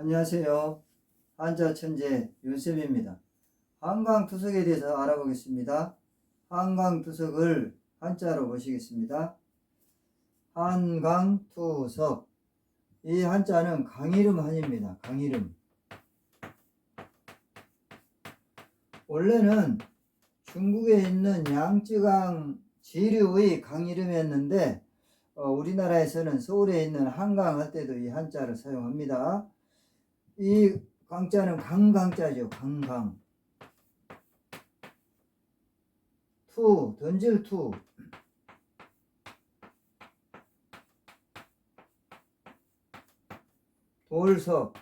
안녕하세요. 한자 천재 윤쌤입니다. 한강투석에 대해서 알아보겠습니다. 한강투석을 한자로 보시겠습니다. 한강투석. 이 한자는 강이름 한입니다. 강이름. 원래는 중국에 있는 양쯔강 지류의 강이름이었는데 우리나라에서는 서울에 있는 한강 할 때도 이 한자를 사용합니다. 이 강자는 강강자죠. 강강. 투, 던질 투. 돌석.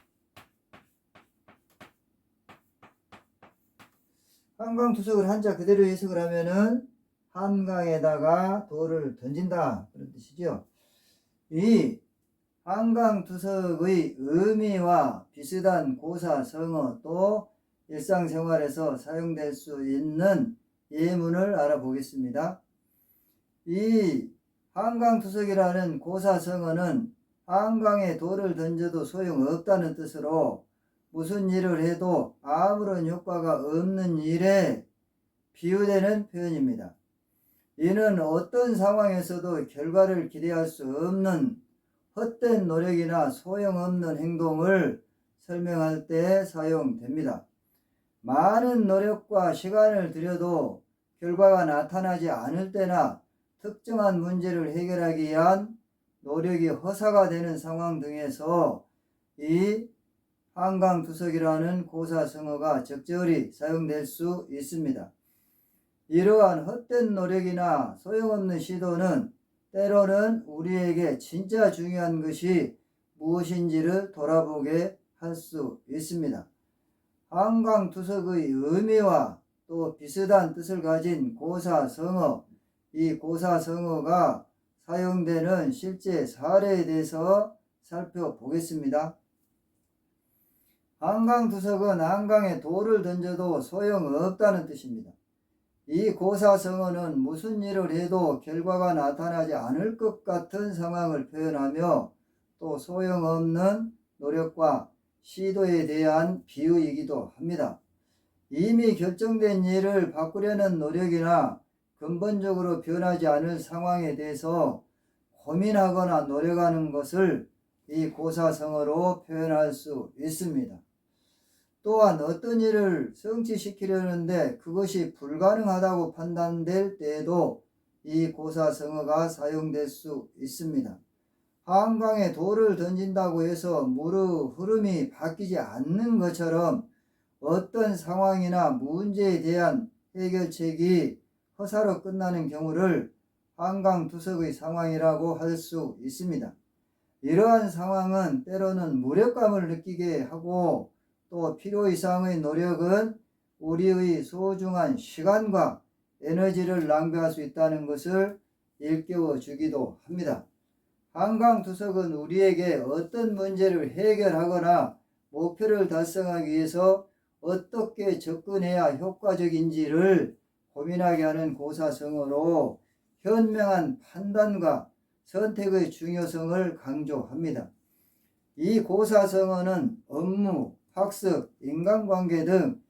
한강투석을 한자 그대로 해석을 하면은 한강에다가 돌을 던진다 그런 뜻이죠. 이 한강투석의 의미와 비슷한 고사, 성어 또 일상생활에서 사용될 수 있는 예문을 알아보겠습니다. 이 한강투석이라는 고사, 성어는 한강에 돌을 던져도 소용없다는 뜻으로 무슨 일을 해도 아무런 효과가 없는 일에 비유되는 표현입니다. 이는 어떤 상황에서도 결과를 기대할 수 없는 헛된 노력이나 소용없는 행동을 설명할 때 사용됩니다. 많은 노력과 시간을 들여도 결과가 나타나지 않을 때나 특정한 문제를 해결하기 위한 노력이 허사가 되는 상황 등에서 이 한강투석이라는 고사성어가 적절히 사용될 수 있습니다. 이러한 헛된 노력이나 소용없는 시도는 때로는 우리에게 진짜 중요한 것이 무엇인지를 돌아보게 할 수 있습니다. 한강투석의 의미와 또 비슷한 뜻을 가진 고사성어, 이 고사성어가 사용되는 실제 사례에 대해서 살펴보겠습니다. 한강투석은 한강에 돌을 던져도 소용없다는 뜻입니다. 이 고사성어는 무슨 일을 해도 결과가 나타나지 않을 것 같은 상황을 표현하며 또 소용없는 노력과 시도에 대한 비유이기도 합니다. 이미 결정된 일을 바꾸려는 노력이나 근본적으로 변하지 않을 상황에 대해서 고민하거나 노력하는 것을 이 고사성어로 표현할 수 있습니다. 또한 어떤 일을 성취시키려는데 그것이 불가능하다고 판단될 때에도 이 고사성어가 사용될 수 있습니다. 한강에 돌을 던진다고 해서 물의 흐름이 바뀌지 않는 것처럼 어떤 상황이나 문제에 대한 해결책이 허사로 끝나는 경우를 한강투석의 상황이라고 할 수 있습니다. 이러한 상황은 때로는 무력감을 느끼게 하고 또 필요 이상의 노력은 우리의 소중한 시간과 에너지를 낭비할 수 있다는 것을 일깨워 주기도 합니다. 한강투석은 우리에게 어떤 문제를 해결하거나 목표를 달성하기 위해서 어떻게 접근해야 효과적인지를 고민하게 하는 고사성어로 현명한 판단과 선택의 중요성을 강조합니다. 이 고사성어는 업무, 학습, 인간관계 등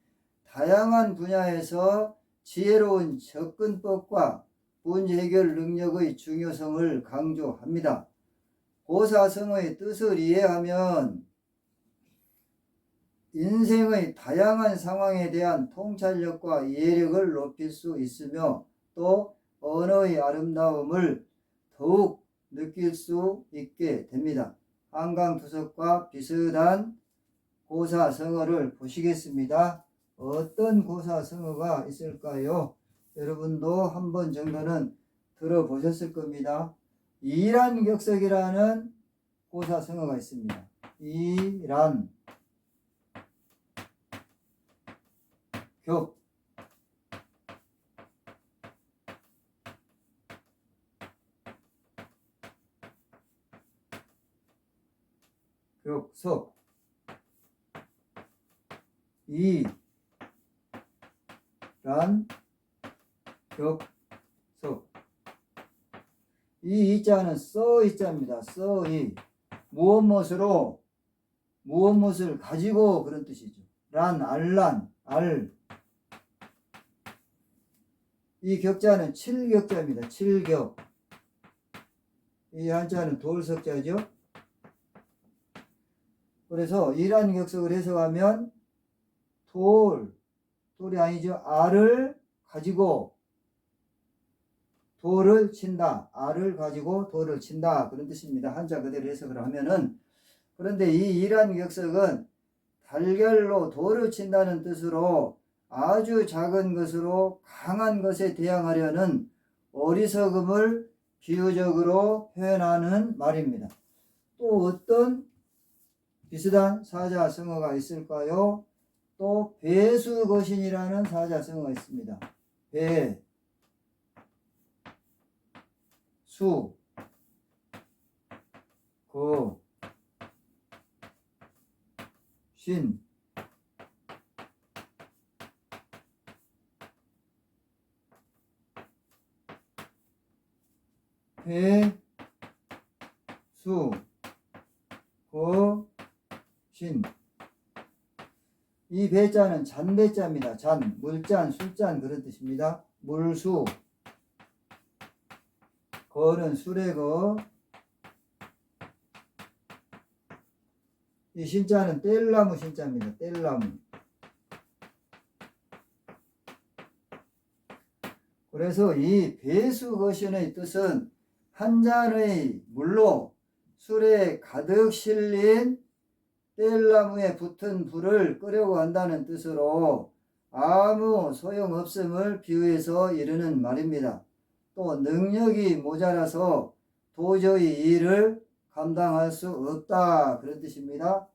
다양한 분야에서 지혜로운 접근법과 문제 해결 능력의 중요성을 강조합니다. 고사성어의 뜻을 이해하면 인생의 다양한 상황에 대한 통찰력과 이해력을 높일 수 있으며 또 언어의 아름다움을 더욱 느낄 수 있게 됩니다. 한강투석과 비슷한 고사성어를 보시겠습니다. 어떤 고사성어가 있을까요? 여러분도 한 번 정도는 들어보셨을 겁니다. 이란격석이라는 고사성어가 있습니다. 이란 격 격석 이란 격석 이 이자는 써 이자입니다. 써 이 무엇 무엇으로 무엇을 가지고 그런 뜻이죠. 란, 알란, 알. 이 격자는 칠격자입니다. 칠격. 이 한자는 돌석자죠. 그래서 이란 격석을 해석하면 돌이 아니죠. 알을 가지고 돌을 친다. 알을 가지고 돌을 친다. 그런 뜻입니다. 한자 그대로 해석을 하면은. 그런데 이 이란 격석은 달걀로 돌을 친다는 뜻으로 아주 작은 것으로 강한 것에 대항하려는 어리석음을 비유적으로 표현하는 말입니다. 또 어떤 비슷한 사자성어가 있을까요? 또 배수거신이라는 사자성어가 있습니다. 배, 수, 거, 신. 배, 수, 거, 신. 이 배자는 잔배자입니다. 잔, 물잔, 술잔 그런 뜻입니다. 물수. 거는 술의 거. 이 신자는 뗄나무 신자입니다. 뗄나무. 그래서 이 배수거신의 뜻은 한 잔의 물로 술에 가득 실린 뗄나무에 붙은 불을 끄려고 한다는 뜻으로 아무 소용없음을 비유해서 이르는 말입니다. 또 능력이 모자라서 도저히 일을 감당할 수 없다 그런 뜻입니다.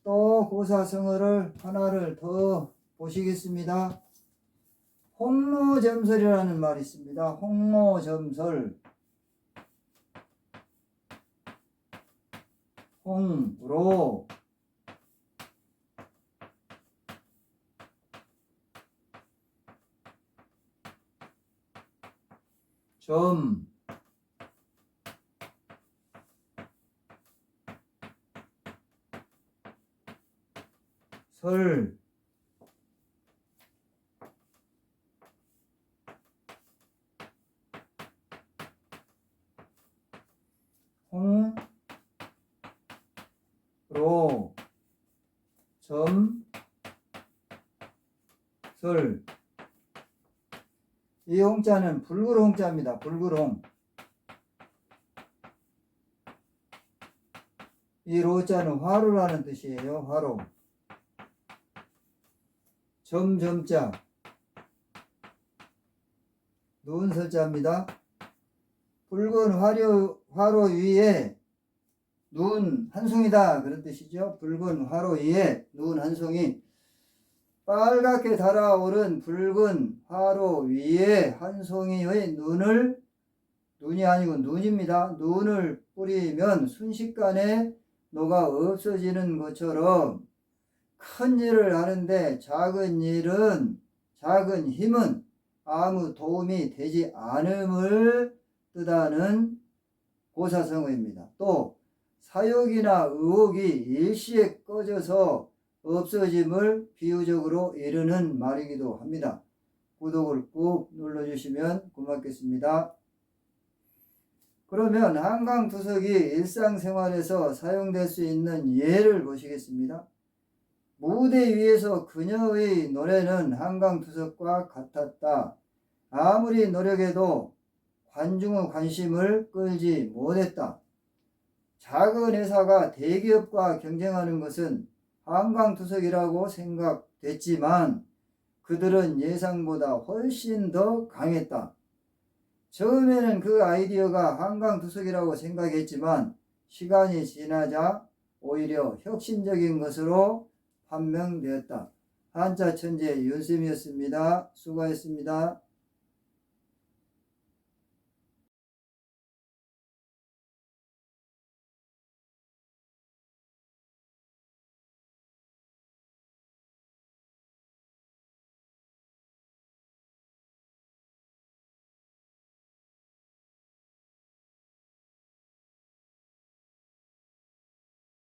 또 고사성어를 하나를 더 보시겠습니다. 홍로점설이라는 말이 있습니다. 홍로점설. 홍로 점 설 홍로 점 설. 이 홍자는 붉은 홍자입니다. 붉은 홍. 이 로자는 화로라는 뜻이에요. 화로. 점자 눈설자입니다. 붉은 화로 위에 눈 한 송이다 그런 뜻이죠. 붉은 화로 위에 눈 한 송이. 빨갛게 달아오른 붉은 화로 위에 한 송이의 눈이 아니고 눈입니다. 눈을 뿌리면 순식간에 녹아 없어지는 것처럼 큰 일을 하는데 작은 힘은 아무 도움이 되지 않음을 뜻하는 고사성어입니다. 또 사욕이나 의욕이 일시에 꺼져서 없어짐을 비유적으로 이르는 말이기도 합니다. 구독을 꾹 눌러주시면 고맙겠습니다. 그러면 한강투석이 일상생활에서 사용될 수 있는 예를 보시겠습니다. 무대 위에서 그녀의 노래는 한강투석과 같았다. 아무리 노력해도 관중의 관심을 끌지 못했다. 작은 회사가 대기업과 경쟁하는 것은 한강투석이라고 생각됐지만 그들은 예상보다 훨씬 더 강했다. 처음에는 그 아이디어가 한강투석이라고 생각했지만 시간이 지나자 오히려 혁신적인 것으로 판명되었다. 한자천재 윤쌤이었습니다. 수고하셨습니다.